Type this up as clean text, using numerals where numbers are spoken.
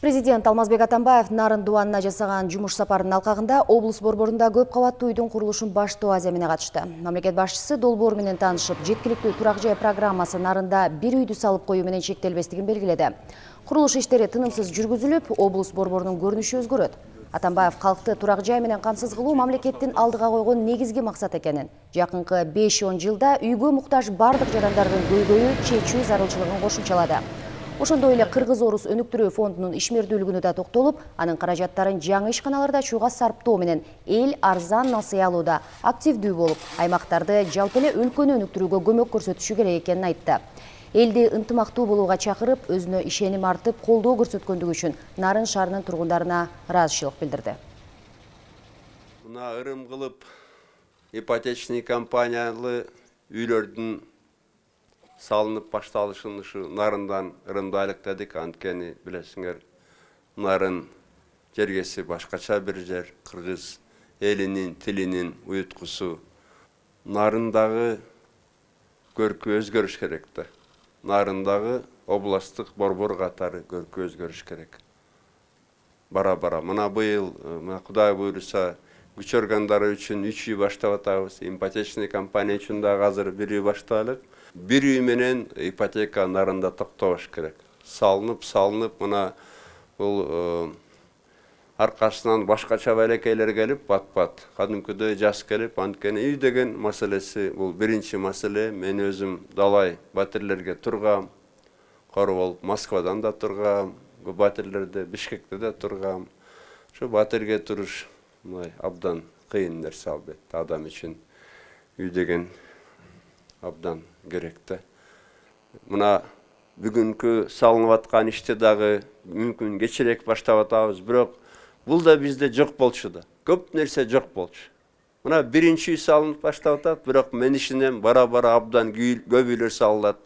Президент Алмазбек Атамбаев Нарын дуанына жасаған жұмыш сапарының алқағында облыс борборында көп қабатты үйдің құрылышын баштоо аземине катышты. Мамлекет башчысы долбоор менен таанышып, жеткиликтүү турак жай программасы Нарында бир үйдү салып коюу менен чектелбестигин белгиледи. Курулуш иштери тынымсыз жүргүзүлүп, облус борборунун көрүнүшү өзгөрөт. Атамбаев калкты турак жай менен камсыз кылуу мамлекеттин алдыга койгон негизги максат экенин, жакынкы 5-10 жылда үйгө муктаж бардык жарандардын көйгөйү чечүү зарылчылыгын кошумчалады. Ошондой эле Кыргыз-Орус өнүктүрүү фондунун ишмердүүлүгүнө да токтолуп, анын каражаттарын жаңы ишканаларда ачууга сарптоо менен эл арзан насыя алууда активдүү болуп, аймактарды жалпы эле өлкөнү өнүктүрүүгө көмөк көрсөтүшү керек экенин айтты. Элди ынтымактуу болууга чакырып, өзүнө ишеним артып, колдоо көрсөткөндүгү үчүн Нарын шаарынын тургундарына ыраазычылык билдирди. Мына ырым кылып, ипотечный компаниялы үйлөрдүн салынып башталышын ушу Нарындан ырымдайлыктадык. Анткени билесиңер, Нарын жергеси башкача бир жер, кыргыз элинин, тилинин уюткусу. Нарындагы көркү өзгөрүш керек да. Нарындагы областтык борбор катары көркү өзгөрүш керек. Бара-бара. Мына быйыл, Кудай буйруса, күч органдары үчүн 3 үй баштап атабыз. Ипотечный компания үчүн да азыр 1 үй башталып. 1 үй менен ипотека Нарында токтобош керек. Салынып, мына бул аркасынан башкача балекейлер келип, бат-бат, кадимкидей жас келип, анткени үй деген маселеси бул биринчи маселе. Мен өзүм далай батирлерге тургам, кор болуп Москвадан да тургам, батирлерде Бишкекте да тургам. Ошо батирге туруш абдан кыйын нерсе албетте, адам үчүн үй деген абдан керек да. Мына бүгүнкү салынып аткан ишти дагы мүмкүн кечирээк баштап атабыз, бирок бул да бизде жок болчу да. Көп нерсе жок болчу. Мына биринчи үй салынып баштап атат, бирок мен ишенем бара-бара абдан көп үйлөр салынат.